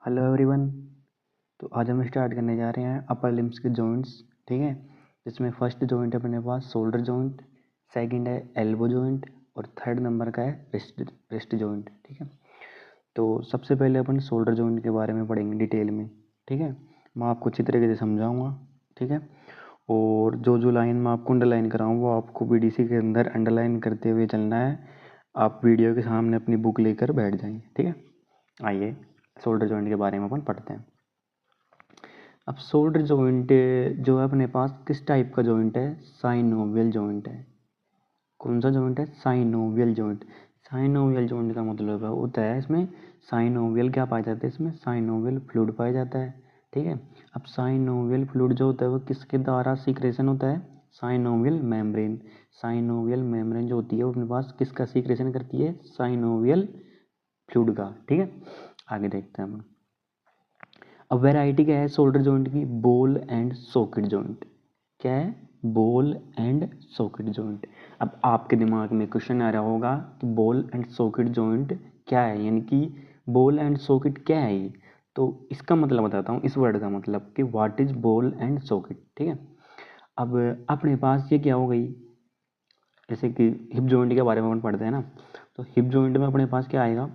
Hello everyone. तो आज हम स्टार्ट करने जा रहे हैं अपर लिम्स के जॉइंट्स। ठीक है, जिसमें फर्स्ट जॉइंट है अपने पास शोल्डर जॉइंट, सेकंड है एल्बो जॉइंट और थर्ड नंबर का है रिस्ट जॉइंट। ठीक है, तो सबसे पहले अपन शोल्डर जॉइंट के बारे में पढ़ेंगे डिटेल में। ठीक है, मैं आपको अच्छी तरीके से समझाऊंगा। ठीक है, और जो लाइन मैं आपको अंडरलाइन कराऊँ वो आपको बीडीसी के अंदर अंडरलाइन करते हुए चलना है। आप वीडियो के सामने अपनी बुक लेकर बैठ जाएंगे। ठीक है, आइए शोल्डर जॉइंट के बारे में अपन पढ़ते हैं। अब शोल्डर जॉइंट जो है अपने पास किस टाइप का जॉइंट है? साइनोवियल जॉइंट है। कौन सा जॉइंट है? Synovial joint. साइनोवियल जॉइंट का मतलब होता है इसमें साइनोवियल क्या पाया जाता है? इसमें साइनोवियल फ्लूइड पाया जाता है। ठीक है, अब साइनोवियल फ्लूइड जो होता है वो किसके द्वारा सीक्रेशन होता है? Synovial membrane. साइनोवियल मेम्ब्रेन जो होती है वो अपने पास किसका सीक्रेशन करती है? साइनोवियल फ्लूइड का। ठीक है, आगे देखते हैं हम। अब वैरायटी क्या है शोल्डर जॉइंट की? Ball and socket joint. क्या है? Ball and socket joint. अब आपके दिमाग में क्वेश्चन आ रहा होगा कि बॉल एंड सॉकेट जॉइंट क्या है, यानी कि बॉल एंड सॉकेट क्या है ये? तो इसका मतलब बताता हूँ, इस वर्ड का मतलब कि what is ball and socket. ठीक है, अब अपने पास ये क्या हो गई, जैसे कि हिप जॉइंट के बारे में अपन पढ़ते हैं ना, तो हिप जॉइंट में अपने पास क्या आएगा?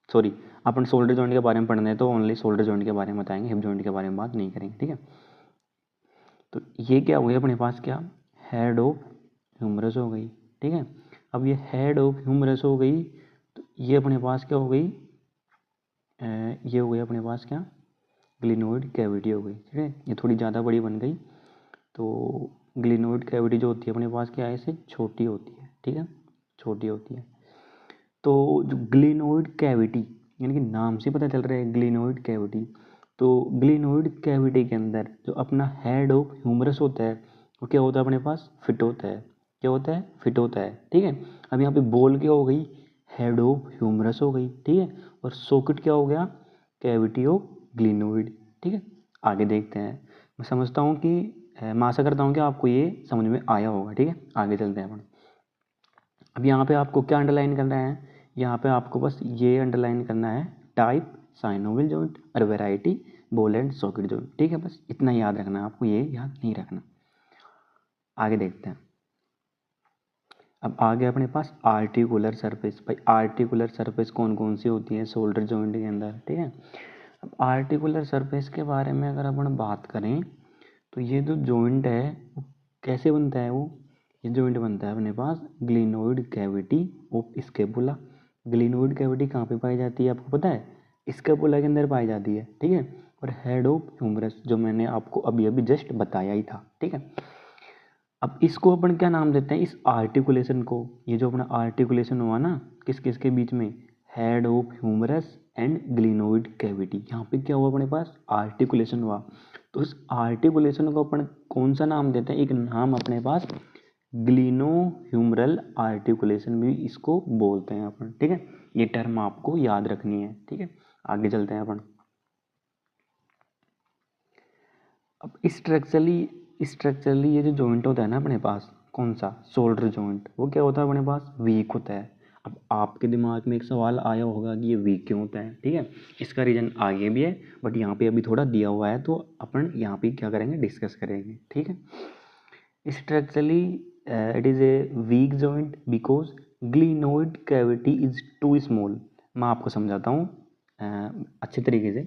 सॉरी, अपन शोल्डर जॉइंट के बारे में पढ़ने हैं तो ओनली शोल्डर जॉइंट के बारे में बताएंगे, हिप जॉइंट के बारे में बात नहीं करेंगे। ठीक है, तो ये क्या हो गया अपने पास? क्या? हेड ऑफ ह्यूमरस हो गई। ठीक है, अब ये हेड ऑफ ह्यूमरस हो गई तो ये अपने पास क्या हो गई? ये हो गई अपने पास क्या? ग्लिनोइड कैविटी हो गई। ठीक है, ये थोड़ी ज़्यादा बड़ी बन गई। तो ग्लिनोइड कैविटी जो होती है अपने पास क्या है? इससे छोटी होती है। ठीक है, छोटी होती है। तो जो ग्लिनोइड कैविटी, यानी कि नाम से पता चल रहा है ग्लिनोइड कैविटी, तो ग्लिनोइड कैविटी के अंदर जो अपना हेड ऑफ ह्यूमरस होता है वो क्या होता है अपने पास? फिट होता है। क्या होता है? फिट होता है। ठीक है, अब यहाँ पे बोल क्या हो गई? हेड ऑफ ह्यूमरस हो गई। ठीक है, और सॉकेट क्या हो गया? Cavity of glenoid. ठीक है, आगे देखते हैं। मैं समझता हूँ कि मैं आशा करता हूँ कि आपको ये समझ में आया होगा। ठीक है, आगे चलते हैं अपन। अब यहाँ पे आपको क्या अंडरलाइन करना है? यहाँ पे आपको बस ये अंडरलाइन करना है, टाइप साइनोवियल जॉइंट और variety ball and socket joint. ठीक है, बस इतना याद रखना है आपको, ये याद नहीं रखना। आगे देखते हैं। अब आगे अपने पास आर्टिकुलर सरफेस। भाई आर्टिकुलर सरफेस कौन कौन सी होती है शोल्डर जॉइंट के अंदर? ठीक है, अब आर्टिकुलर सरफेस के बारे में अगर अपन बात करें तो ये जो जॉइंट है वो कैसे बनता है? वो ये जॉइंट बनता है अपने पास glenoid cavity of scapula. Glenoid cavity कहाँ पे पाई जाती है आपको पता है? स्केपुला के अंदर पाई जाती है। ठीक है, और हेड ऑफ ह्यूमरस जो मैंने आपको अभी अभी जस्ट बताया ही था। ठीक है, अब इसको अपन क्या नाम देते हैं? इस आर्टिकुलेशन को, ये जो अपना आर्टिकुलेशन हुआ ना किस किस के बीच में? Head of humerus and glenoid cavity. यहाँ पे क्या हुआ अपने पास? आर्टिकुलेशन हुआ। तो इस आर्टिकुलेशन को अपन कौन सा नाम देते हैं? एक नाम अपने पास ग्लिनो ह्यूमरल आर्टिकुलेशन भी इसको बोलते हैं अपन। ठीक है, ये टर्म आपको याद रखनी है। ठीक है, आगे चलते हैं अपन। अब स्ट्रक्चरली ये जो जॉइंट होता है ना अपने पास, कौन सा? शोल्डर जॉइंट, वो क्या होता है अपने पास? वीक होता है। अब आपके दिमाग में एक सवाल आया होगा कि ये वीक क्यों होता है? ठीक है, इसका रीज़न आगे भी है बट यहाँ पे अभी थोड़ा दिया हुआ है तो अपन यहाँ पे क्या करेंगे? डिस्कस करेंगे। ठीक है, structurally it is a weak joint because glenoid cavity is too small. मैं आपको समझाता हूँ अच्छे तरीके से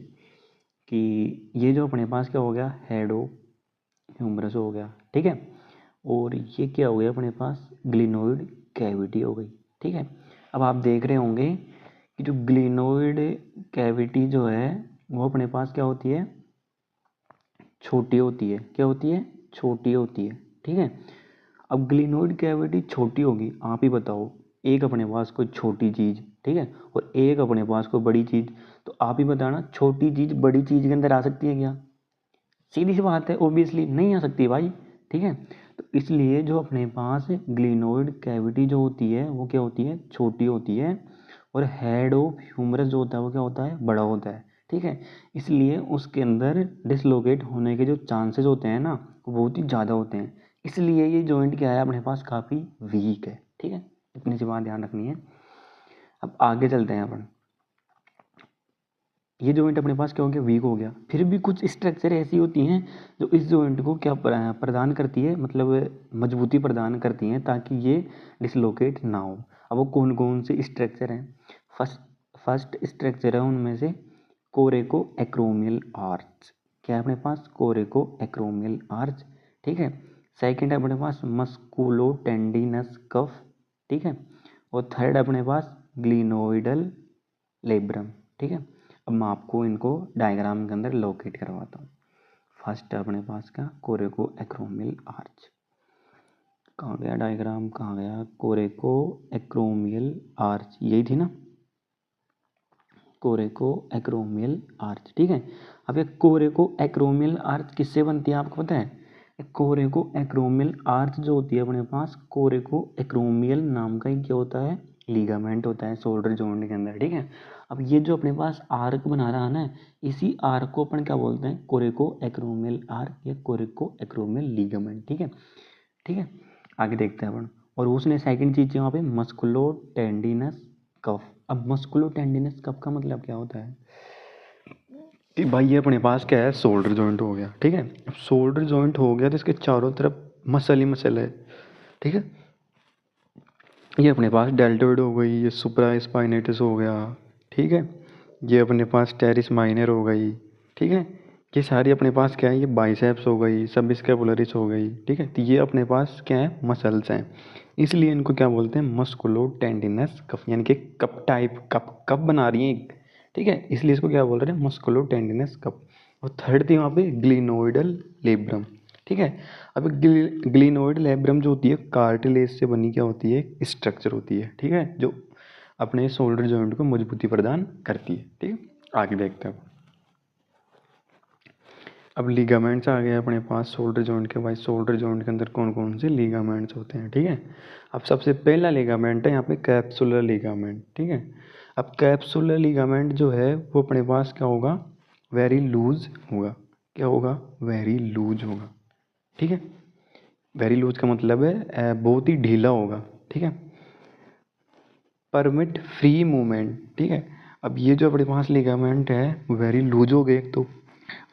कि ये जो अपने पास क्या हो गया? हेड ऑफ ह्यूमरस हो गया। ठीक है, और ये क्या हो गया अपने पास? ग्लिनोइड कैविटी हो गई। ठीक है, अब आप देख रहे होंगे कि जो ग्लिनोइड कैविटी जो है वो अपने पास क्या होती है? छोटी होती है। क्या होती है? छोटी होती है। ठीक है, अब ग्लिनोइड कैविटी छोटी होगी, आप ही बताओ, एक अपने पास कोई छोटी चीज़, ठीक है, और एक अपने पास कोई बड़ी चीज़, तो आप ही बताना छोटी चीज़ बड़ी चीज़ के अंदर आ सकती है क्या? सीधी सी बात है, ओबियसली नहीं आ सकती भाई। ठीक है, तो इसलिए जो अपने पास ग्लिनोइड कैविटी जो होती है वो क्या होती है? छोटी होती है, और हेड ऑफ ह्यूमरस जो होता है वो क्या होता है? बड़ा होता है। ठीक है, इसलिए उसके अंदर डिसलोकेट होने के जो चांसेस होते हैं ना वो बहुत ही ज़्यादा होते हैं। इसलिए ये जॉइंट क्या है अपने पास? काफ़ी वीक है। ठीक है, इतनी सी बात ध्यान रखनी है। अब आगे चलते हैं अपन। ये जॉइंट अपने पास क्या हो गया, वीक हो गया। फिर भी कुछ स्ट्रक्चर ऐसी होती हैं जो इस जॉइंट को क्या प्रदान करती है, मतलब मजबूती प्रदान करती हैं ताकि ये डिसलोकेट ना हो। अब वो कौन कौन से स्ट्रक्चर हैं? फर्स्ट स्ट्रक्चर है उनमें से कोरेको एक्रोमियल आर्च। क्या है अपने पास? कोरेको एक्रोमियल आर्च, ठीक है। सेकंड है अपने पास मस्कुलो टेंडिनस कफ, ठीक है। और थर्ड अपने पास ग्लिनोइडल लेब्रम, ठीक है। अब मैं आपको इनको डायग्राम के अंदर लोकेट करवाता हूँ। फर्स्ट है अपने पास का कोरेको एक्रोमियल आर्च। कहाँ गया डायग्राम, कहाँ गया? कोरेको एक्रोमियल आर्च, यही थी ना, कोरेको एक्रोमियल आर्च, ठीक है। अब ये कोरेको एक्रोमियल आर्च किससे बनती है आपको पता है? कोरेको एक्रोमियल आर्च जो होती है अपने पास, कोरेको एक्रोमियल नाम का ही क्या होता है, लीगामेंट होता है शोल्डर जॉइंट के अंदर, ठीक है। अब ये जो अपने पास आर्क बना रहा है ना, इसी आर्क को अपन क्या बोलते हैं? कोरेको एक्रोमियल आर्क या कोरेको एक्रोमियल लीगामेंट, ठीक है, ठीक है। आगे देखते हैं अपन। और उसने सेकंड चीज वहाँ पे मस्कुलो टेंडिनस कफ। अब मस्कुलो टेंडिनस कफ का मतलब क्या होता है कि भाई ये अपने पास क्या है, शोल्डर जॉइंट हो गया, ठीक है। अब शोल्डर जॉइंट हो गया तो इसके चारों तरफ मसल ही मसल है, ठीक है। ये अपने पास डेल्टोइड हो गई, ये सुप्रा स्पाइनेटस हो गया, ठीक है। ये अपने पास टेरिस माइनर हो गई, ठीक है। ये सारी अपने पास क्या है, ये बाइसेप्स हो गई, सब स्कैपुलरिस हो गई, ठीक है। तो ये अपने पास क्या है, मसल्स हैं, इसलिए इनको क्या बोलते हैं, मस्कुलो टेंडिनस कफ, यानी कि कप टाइप, कप कप बना रही है, ठीक है, इसलिए इसको क्या बोल रहे हैं, मस्कुलो टेंडिनस कप। और थर्ड थी वहाँ पे ग्लिनोइडल लेब्रम, ठीक है। अब ग्लिनोइड लेब्रम जो होती है कार्टिलेज से बनी क्या होती है, स्ट्रक्चर होती है, ठीक है, जो अपने शोल्डर जॉइंट को मजबूती प्रदान करती है, ठीक है। आगे देखते हैं अब लिगामेंट्स आ गए अपने पास शोल्डर जॉइंट के। भाई शोल्डर जॉइंट के अंदर कौन कौन से लिगामेंट्स होते हैं, ठीक है। अब सबसे पहला लिगामेंट है यहाँ पे कैप्सुलर लिगामेंट, ठीक है। अब कैप्सुलर लिगामेंट जो है वो अपने पास क्या होगा, वेरी लूज होगा। क्या होगा? वेरी लूज होगा, ठीक है। वेरी लूज का मतलब है बहुत ही ढीला होगा, ठीक है। परमिट फ्री मूवमेंट, ठीक है। अब ये जो अपने पास लिगामेंट है वेरी लूज हो गए एक तो,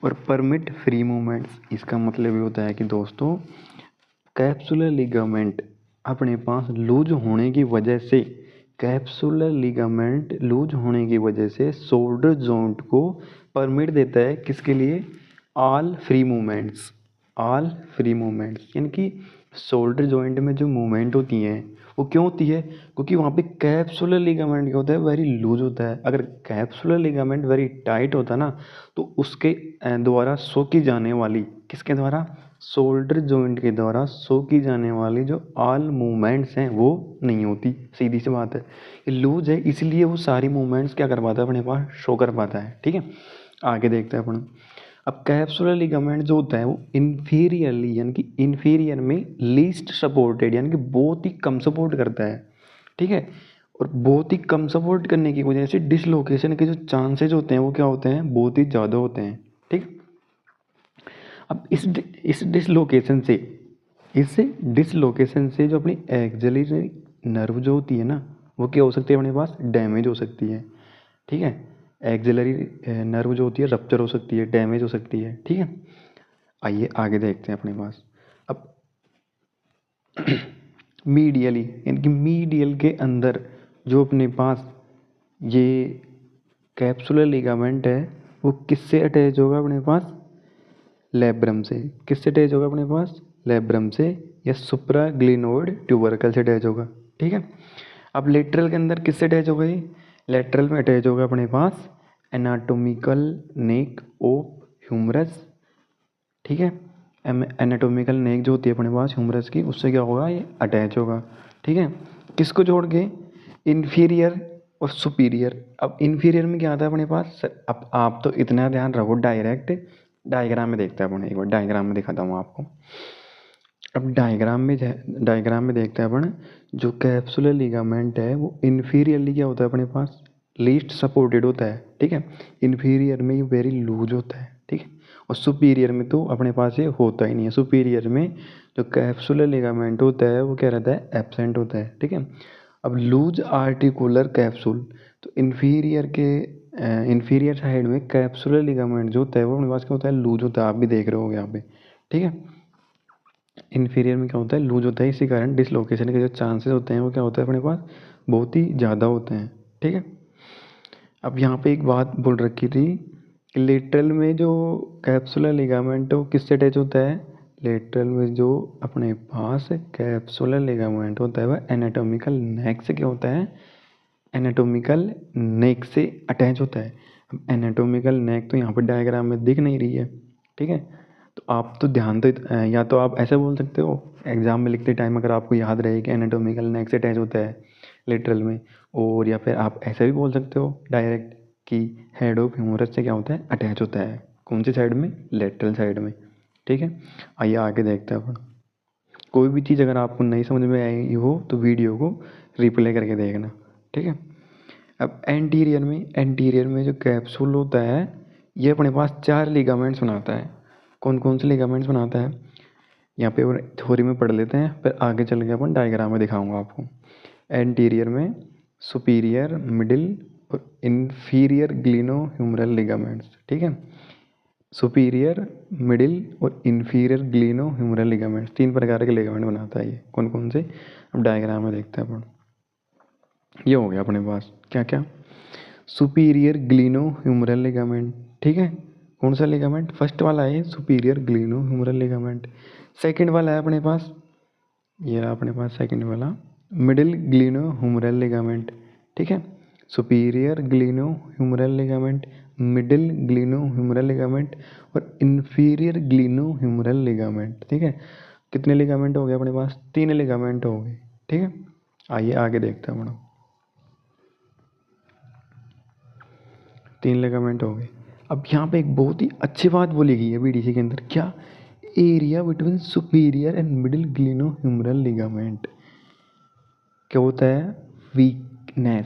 और परमिट फ्री मूवमेंट्स, इसका मतलब ये होता है कि दोस्तों कैप्सुलर लिगामेंट अपने पास लूज होने की वजह से, कैप्सुलर लिगामेंट लूज होने की वजह से शोल्डर जॉइंट को परमिट देता है किसके लिए, all free movements, all free movements, यानी कि शोल्डर जॉइंट में जो मूवमेंट होती हैं वो क्यों होती है, क्योंकि वहाँ पे कैप्सुलर लिगामेंट क्या होता है, वेरी लूज होता है। अगर कैप्सुलर लिगामेंट वेरी टाइट होता ना तो उसके द्वारा शो की जाने वाली, किसके द्वारा, शोल्डर जॉइंट के द्वारा शो की जाने वाली जो ऑल मूवमेंट्स हैं वो नहीं होती, सीधी सी बात है। ये लूज है इसलिए वो सारी मूवमेंट्स क्या कर पाता है, अपने पास शो कर पाता है, ठीक है। आगे देखते हैं अपन। अब कैप्सुलर लिगामेंट जो होता है वो इन्फीरियरली, यानी कि इन्फीरियर में लीस्ट सपोर्टेड, यानी कि बहुत ही कम सपोर्ट करता है, ठीक है। और बहुत ही कम सपोर्ट करने की वजह से डिसलोकेशन के जो चांसेज होते हैं वो क्या होते हैं, बहुत ही ज़्यादा होते हैं, ठीक। अब इस डिसलोकेशन से, इस डिसलोकेशन से जो अपनी एक्सिलरी नर्व जो होती है ना वो क्या हो सकती है, अपने पास डैमेज हो सकती है, ठीक है। एक्सिलरी नर्व जो होती है रप्चर हो सकती है, डैमेज हो सकती है, ठीक है। आइए आगे देखते हैं अपने पास। अब मीडियली, यानी कि मीडियल के अंदर जो अपने पास ये कैप्सुलर लिगामेंट है वो किससे अटैच होगा अपने पास, लेब्रम से। किससे अटैच होगा अपने पास, लेब्रम से, या सुप्राग्लिनोइड ट्यूबरकल से अटैच होगा, ठीक है। अब लेटरल के अंदर किससे अटैच होगा, ये लेटरल में अटैच होगा अपने पास एनाटोमिकल नेक ऑफ ह्यूमरस, ठीक है। एनाटोमिकल नेक जो होती है अपने पास ह्यूमरस की, उससे क्या होगा, ये अटैच होगा, ठीक है। किसको जोड़ के, इन्फीरियर और सुपीरियर। अब इन्फीरियर में क्या आता है अपने पास, अब आप तो इतना ध्यान रखो, डायरेक्ट डायग्राम में देखते हैं अपन, एक बार डायग्राम में दिखाता हूँ आपको। अब डायग्राम में देखते हैं अपन, जो कैप्सुलर लिगामेंट है वो इन्फीरियरली क्या होता है अपने पास, लीस्ट सपोर्टेड होता है, ठीक है। इन्फीरियर में ये वेरी लूज होता है, ठीक है। और सुपीरियर में तो अपने पास ये होता ही नहीं है। सुपीरियर में जो कैप्सुलर लिगामेंट होता है वो क्या रहता है, एब्सेंट होता है, ठीक है। अब लूज आर्टिकुलर कैप्सूल, तो इन्फीरियर साइड में कैप्सुलर लिगामेंट जो होता है वो अपने पास क्या होता है, लूज होता है। आप भी देख रहे होगे यहाँ पे, ठीक है। इन्फीरियर में क्या होता है, लूज होता है, इसी कारण डिसलोकेशन के जो चांसेस होते हैं वो क्या होता है अपने पास, बहुत ही ज़्यादा होते हैं, ठीक है। अब यहाँ पे एक बात बोल रखी थी कि लेटरल में जो कैप्सुलर लिगामेंट है वो किससे अटैच होता है, लेटरल में जो अपने पास कैप्सुलर लिगामेंट होता है वह एनाटॉमिकल नेक से क्या होता है, एनाटॉमिकल नेक से अटैच होता है। अब एनाटॉमिकल नेक तो यहाँ पर डायग्राम में दिख नहीं रही है, ठीक है। तो आप तो ध्यान तो या तो आप ऐसे बोल सकते हो एग्जाम में लिखते टाइम, अगर आपको याद रहे कि एनाटॉमिकल नेक से अटैच होता है लेटरल में, और या फिर आप ऐसे भी बोल सकते हो डायरेक्ट कि हेड ऑफ ह्यूमरस से क्या होता है, अटैच होता है। कौन सी साइड में, लेटरल साइड में, ठीक है। आइए आगे देखते हैं अपन। कोई भी चीज़ अगर आपको नहीं समझ में आई हो तो वीडियो को रिप्ले करके देखना, ठीक है। अब एंटीरियर में जो कैप्सूल होता है ये अपने पास 4 लिगामेंट्स बनाता है। कौन कौन से लिगामेंट्स बनाता है, यहाँ पे और थ्योरी में पढ़ लेते हैं, फिर आगे चल के अपन डायग्राम में दिखाऊंगा आपको। एंटीरियर में सुपीरियर, मिडिल और इन्फीरियर ग्लिनो ह्यूमरल लिगामेंट्स, ठीक है। सुपीरियर, मिडिल और इन्फीरियर ग्लिनो ह्यूमरल लिगामेंट्स 3 प्रकार के लिगामेंट बनाता है ये। कौन कौन से, अब डायग्राम में देखते हैं अपन। ये हो गया अपने पास क्या क्या, सुपीरियर ग्लिनो ह्यूमरल लिगामेंट, ठीक है। कौन सा लिगामेंट, फर्स्ट वाला है superior gleno humeral ligament. Second वाला है अपने पास, ये रहा अपने पास सेकंड वाला, मिडिल ग्लिनो ह्यूमरल लिगामेंट, ठीक है। Superior gleno humeral ligament, middle gleno humeral ligament और इन्फीरियर ग्लिनो ह्यूमरल लिगामेंट, ठीक है। कितने लिगामेंट हो गए अपने पास, 3 लिगामेंट हो गए, ठीक है। आइए आगे देखते हैं मैडम। 3 लिगामेंट हो गए। अब यहाँ पे एक बहुत ही अच्छी बात बोली गई है बीडीसी के अंदर, क्या, area between superior and middle gleno humeral ligament क्या होता है, वीकनेस।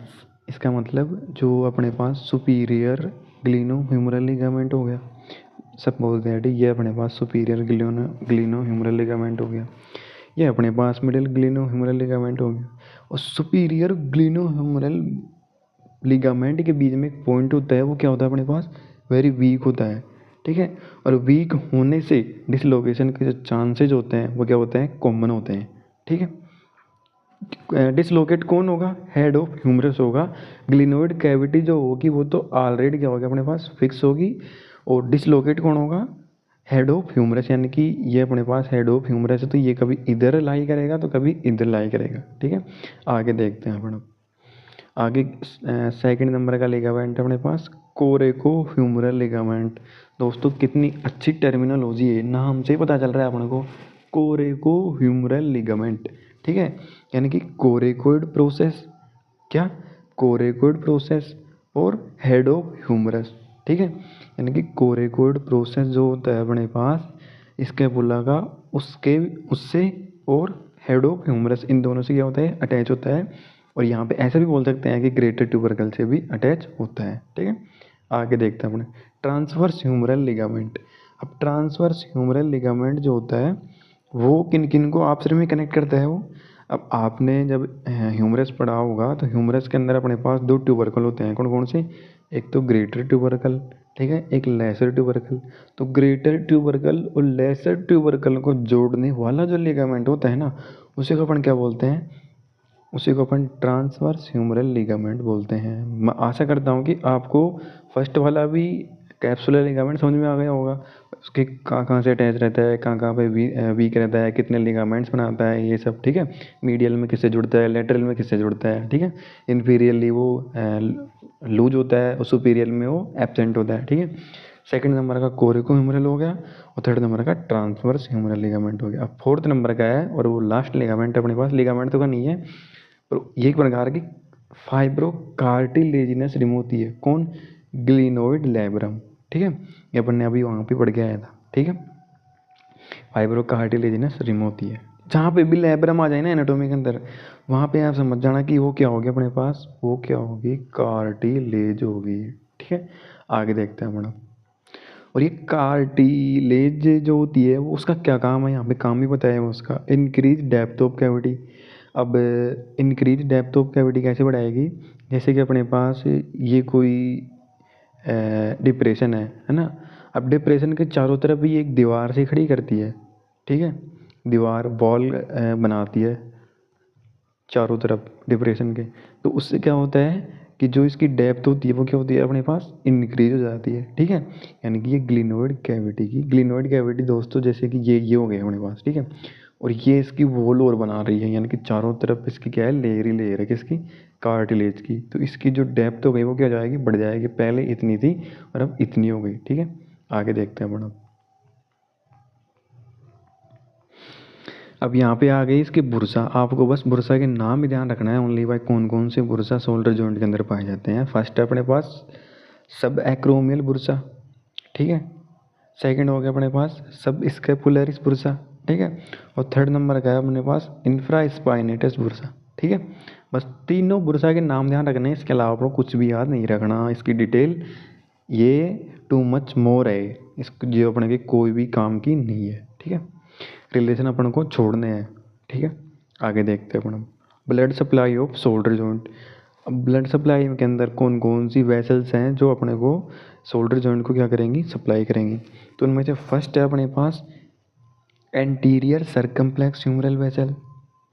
इसका मतलब जो अपने पास सुपीरियर ग्लिनो ह्यूमरल लिगामेंट हो गया, सपोज दैट ये अपने पास सुपीरियर ग्लिनो ह्यूमरल लिगामेंट हो गया, ये अपने पास मिडिल ग्लिनो ह्यूमरल लिगामेंट हो गया, और सुपीरियर ग्लिनो ह्यूमरल लिगामेंट के बीच में एक पॉइंट होता है वो क्या होता है अपने पास, वेरी वीक होता है, ठीक है। और वीक होने से डिसलोकेशन के जो चांसेज होते हैं वो क्या होते हैं, कॉमन होते हैं, ठीक है। डिसलोकेट कौन होगा, हेड ऑफ ह्यूमरस होगा। ग्लिनोइड कैविटी जो होगी वो तो ऑलरेडी क्या होगा अपने पास, फिक्स होगी। और डिसलोकेट कौन होगा, हेड ऑफ ह्यूमरस, यानी कि ये अपने पास हेड ऑफ ह्यूमरस है तो ये कभी इधर लाई करेगा तो कभी इधर लाई करेगा, ठीक है। आगे देखते हैं अपन। आगे सेकंड नंबर का लिगामेंट अपने पास कोरेको ह्यूमरल लिगामेंट। दोस्तों कितनी अच्छी टर्मिनोलॉजी है, नाम से ही पता चल रहा है अपन को, कोरेको ह्यूमरल लिगामेंट, ठीक है। यानी कि कोरेकोइड प्रोसेस, क्या, कोरेकोइड प्रोसेस और हेड ऑफ ह्यूमरस, ठीक है। यानी कि कोरेकोइड प्रोसेस जो होता है अपने पास स्कैपुला का, उसके उससे और हेड ऑफ ह्यूमरस, इन दोनों से क्या होता है, अटैच होता है। और यहाँ पे ऐसा भी बोल सकते हैं कि ग्रेटर ट्यूबरकल से भी अटैच होता है, ठीक है। आगे देखते हैं अपने ट्रांसवर्स ह्यूमरल लिगामेंट। अब ट्रांसवर्स ह्यूमरल लिगामेंट जो होता है वो किन किन को आपस में कनेक्ट करता है वो, अब आपने जब ह्यूमरस पढ़ा होगा तो ह्यूमरस के अंदर अपने पास 2 ट्यूबरकल होते हैं। कौन कौन से, एक तो ग्रेटर ट्यूबरकल, ठीक है, एक लेसर ट्यूबरकल। तो ग्रेटर ट्यूबरकल और लेसर ट्यूबरकल को जोड़ने वाला जो लिगामेंट होता है ना, उसी को अपन क्या बोलते हैं, उसी को अपन ट्रांसवर्स ह्यूमरल लिगामेंट बोलते हैं। मैं आशा करता हूँ कि आपको फर्स्ट वाला भी कैप्सुलर लिगामेंट समझ में आ गया होगा, उसके कहाँ कहाँ से अटैच रहता है, कहाँ कहाँ पे वीक रहता है, कितने लिगामेंट्स बनाता है, ये सब, ठीक है। मीडियल में किससे जुड़ता है, लेटरल में किससे जुड़ता है, ठीक है। इन्फीरियरली वो लूज होता है और सुपीरियर में वो एब्सेंट होता है, ठीक है। सेकंड नंबर का कोरिको ह्यूमरल हो गया और थर्ड नंबर का ट्रांसवर्स ह्यूमरल लिगामेंट हो गया। अब फोर्थ नंबर का है और वो लास्ट लिगामेंट अपने पास, लिगामेंट तो का नहीं है पर ये एक प्रकार की फाइब्रो कार्टिलेजिनस रिंग होती है। कौन, ग्लिनोइड लैब्रम, ठीक है। ये अपन ने अभी वहाँ पे पढ़ के आया था, ठीक है। फाइब्रो कार्टिलेजिनस रिंग होती है, जहाँ पे भी लैब्रम आ जाए ना एनाटोमी के अंदर, वहाँ पे आप समझ जाना कि वो क्या होगी अपने पास, वो क्या होगी, कार्टिलेज होगी, ठीक है। आगे देखते हैं मैडम। और ये कार्टिलेज जो होती है वो उसका क्या काम है, यहाँ पे काम भी बताया है उसका, इंक्रीज डेप्थ ऑफ कैविटी। अब इंक्रीज डेप्थ ऑफ कैविटी कैसे बढ़ाएगी, जैसे कि अपने पास ये कोई डिप्रेशन है ना। अब डिप्रेशन के चारों तरफ ये एक दीवार से खड़ी करती है, ठीक है, दीवार वॉल बनाती है चारों तरफ डिप्रेशन के। तो उससे क्या होता है कि जो इसकी डेप्थ होती है वो क्या होती है अपने पास इंक्रीज हो जाती है, ठीक है। यानी कि ये ग्लिनोइड कैविटी दोस्तों, जैसे कि ये हो गए अपने पास, ठीक है। और ये इसकी वॉल और बना रही है, यानी कि चारों तरफ इसकी क्या है, लेयर ही लेयर है किसकी, कार्टिलेज की। तो इसकी जो डेप्थ हो गई वो क्या हो जाएगी, बढ़ जाएगी। पहले इतनी थी और अब इतनी हो गई, ठीक है। आगे देखते हैं अपन। अब यहाँ पे आ गई इसकी बुरसा। आपको बस बुरसा के नाम ही ध्यान रखना है ओनली भाई, कौन कौन से बुरसा शोल्डर जॉइंट के अंदर पाए जाते हैं। फर्स्ट है अपने पास सब एक्रोमियल बुरसा, ठीक है। सेकंड हो गया अपने पास सब स्कैपुलरिस बुरसा, ठीक है। और थर्ड नंबर का है अपने पास इंफ्रा स्पाइनेटस बुरसा, ठीक है। बस तीनों बुरसा के नाम ध्यान रखने हैं, इसके अलावा आपको कुछ भी याद नहीं रखना। इसकी डिटेल ये टू मच मोर है, इस जो अपने के कोई भी काम की नहीं है, ठीक है। रिलेशन अपन को छोड़ने हैं, ठीक है। आगे देखते हैं अपन blood supply of shoulder joint. अब ब्लड सप्लाई के अंदर कौन कौन सी वेसल्स हैं जो अपने को शोल्डर जॉइंट को क्या करेंगी, सप्लाई करेंगी। तो उनमें से फर्स्ट है अपने पास एंटीरियर सर्कम्प्लेक्स ह्यूमरल वेसल,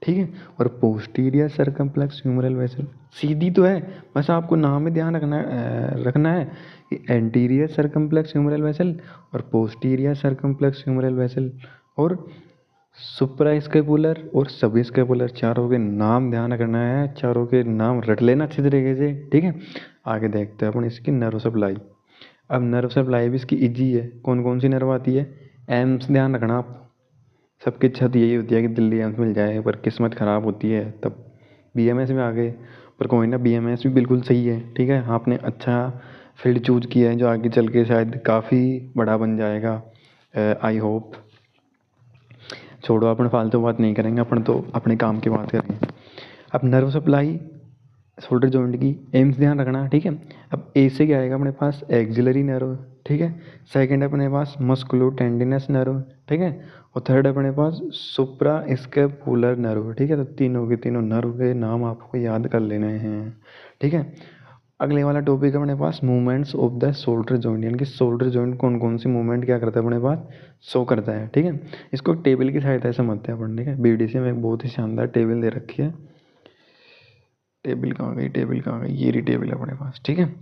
ठीक है। और पोस्टीरियर सर्कम्प्लेक्स ह्यूमरल वेसल सीधी तो है, बस आपको नाम में ध्यान रखना है कि एंटीरियर सर्कम्प्लेक्स ह्यूमरल वेसल और पोस्टीरियर सर्कम्प्लेक्स ह्यूमरल वेसल और सुप्रास्कैपुलर और सबस्कैपुलर, चारों के नाम ध्यान रखना है, चारों के नाम रट लेना अच्छी तरीके से, ठीक है। आगे देखते हैं अपन इसकी नर्व सप्लाई। अब नर्व सप्लाई भी इसकी इजी है। कौन कौन सी नर्व आती है, एम्स ध्यान रखना आप, सबकी इच्छा तो यही होती है कि दिल्ली एम्स मिल जाए, पर किस्मत ख़राब होती है तब बीएमएस में आ गए। पर कोई ना, बीएमएस भी बिल्कुल सही है, ठीक है। आपने अच्छा फील्ड चूज किया है जो आगे चल के शायद काफ़ी बड़ा बन जाएगा, आई होप। छोड़ो, अपन फालतू बात नहीं करेंगे, अपन तो अपने काम की बात करेंगे। अब नर्व सप्लाई शोल्डर जॉइंट की एम्स ध्यान रखना, ठीक है। अब ए से क्या आएगा अपने पास, एक्सिलरी नर्व, ठीक है। सेकंड है अपने पास मस्कुलो टेंडिनस नर्व, ठीक है। और थर्ड है अपने पास सुप्रा स्कैपुलर नर्व, ठीक है। तो तीनों के तीनों नर्व के नाम आपको याद कर लेने हैं, ठीक है। अगले वाला टॉपिक है अपने पास movements of the shoulder joint, यानी कि शोल्डर जॉइंट कौन कौन सी मूवमेंट क्या करता है अपने पास, शो करता है, ठीक है। इसको टेबल की सहायता से समझते हैं अपन, ठीक है। बीडीसी में एक बहुत ही शानदार टेबल दे रखी है। टेबल कहाँ गई, ये रही टेबल अपने पास, ठीक है।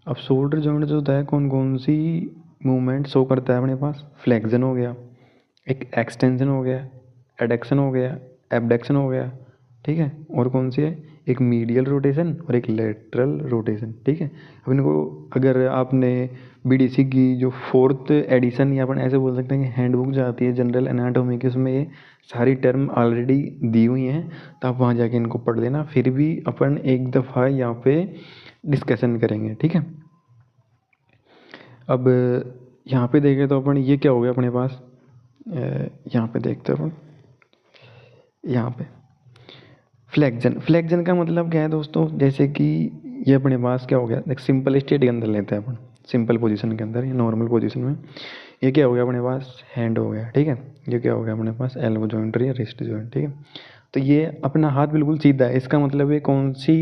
अब शोल्डर जॉइंट जो होता है कौन कौन सी मूवमेंट शो करता है अपने पास, फ्लेक्जन हो गया, एक एक्सटेंशन हो गया, एडक्शन हो गया, एबडक्शन हो गया, ठीक है। और कौन सी है, एक मीडियल रोटेशन और एक लेटरल रोटेशन, ठीक है। अब इनको अगर आपने बीडीसी की जो 4th एडिशन या अपन ऐसे बोल सकते हैं कि हैंडबुक जो आती है जनरल एनाटॉमी की, उसमें ये सारी टर्म ऑलरेडी दी हुई हैं, तो आप वहाँ जाके इनको पढ़ लेना। फिर भी अपन एक दफ़ा यहाँ पे डिस्कशन करेंगे, ठीक है। अब यहाँ पे देखें तो अपन ये क्या हो गया अपने पास, यहाँ पे देखते हैं अपन, यहाँ पे फ्लेक्जन का मतलब क्या है दोस्तों, जैसे कि ये अपने पास क्या हो गया, एक सिंपल स्टेट के अंदर लेते हैं अपन, सिंपल पोजीशन के अंदर या नॉर्मल पोजीशन में ये क्या हो गया अपने पास, हैंड हो गया, ठीक है। ये क्या हो गया अपने पास, एल्बो जॉइंट या रिस्ट जॉइंट, ठीक है। तो ये अपना हाथ बिल्कुल सीधा है, इसका मतलब है कौन सी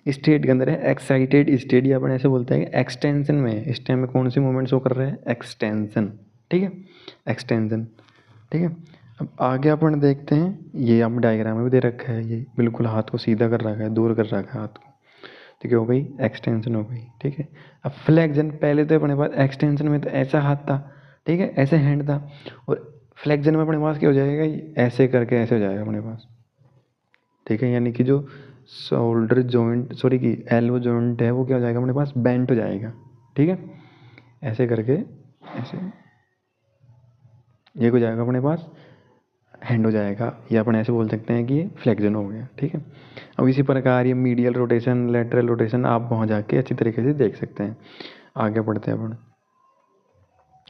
स्टेट के अंदर है, एक्साइटेड स्टेट, या अपन ऐसे बोलते हैं कि एक्सटेंशन में, इस टाइम में कौन सी मूवमेंट शो कर रहे हैं, एक्सटेंशन, ठीक है, एक्सटेंशन, ठीक है। अब आगे अपन देखते हैं, ये अब डायग्राम में भी दे रखा है, ये बिल्कुल हाथ को सीधा कर रखा है, दूर कर रखा है हाथ को, तो क्या हो गई, एक्सटेंशन हो गई, ठीक है। अब फ्लेक्जन, पहले तो अपने पास एक्सटेंशन में तो ऐसा हाथ था, ठीक है, ऐसे हैंड था, और फ्लेक्जन में अपने पास क्या हो जाएगा, ऐसे करके ऐसे हो जाएगा अपने पास, ठीक है। यानी कि जो शोल्डर जॉइंट, सॉरी की एल्बो जॉइंट है वो क्या हो जाएगा अपने पास, बेंट हो जाएगा, ठीक है, ऐसे करके ऐसे ये हो जाएगा अपने पास, हैंड हो जाएगा, या अपन ऐसे बोल सकते हैं कि ये फ्लेक्जन हो गया, ठीक है। अब इसी प्रकार ये मीडियल रोटेशन, लेटरल रोटेशन आप वहाँ जाके अच्छी तरीके से देख सकते हैं। आगे बढ़ते हैं अपन,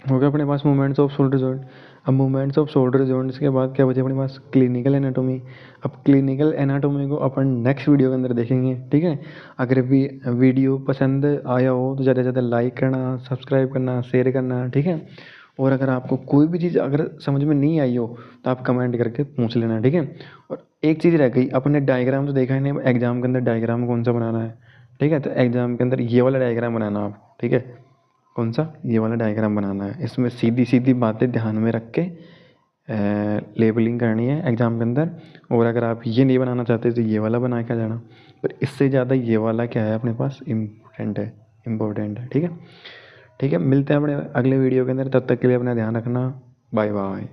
हो गया अपने पास मूवमेंट्स ऑफ शोल्डर जॉइंट। अब मूवमेंट्स ऑफ शोल्डर जॉइंट्स के बाद क्या बचे अपने पास, क्लिनिकल एनाटोमी। अब क्लिनिकल एनाटोमी को अपन नेक्स्ट वीडियो के अंदर देखेंगे, ठीक है। अगर भी वीडियो पसंद आया हो तो ज़्यादा से ज़्यादा लाइक करना, सब्सक्राइब करना, शेयर करना, ठीक है। और अगर आपको कोई भी चीज़ अगर समझ में नहीं आई हो तो आप कमेंट करके पूछ लेना, ठीक है। और एक चीज़ रह गई, अपने डायग्राम तो देखा ही नहीं, एग्जाम के अंदर डायग्राम कौन सा बनाना है, ठीक है। तो एग्जाम के अंदर ये वाला डायग्राम बनाना आप, ठीक है। कौन सा, ये वाला डायग्राम बनाना है। इसमें सीधी सीधी बातें ध्यान में रख के लेबलिंग करनी है एग्ज़ाम के अंदर। और अगर आप ये नहीं बनाना चाहते तो ये वाला बना के आ जाना, पर इससे ज़्यादा ये वाला क्या है अपने पास इम्पोर्टेंट है, ठीक है। ठीक है, मिलते हैं अपने अगले वीडियो के अंदर, तब तक के लिए अपना ध्यान रखना। Bye bye.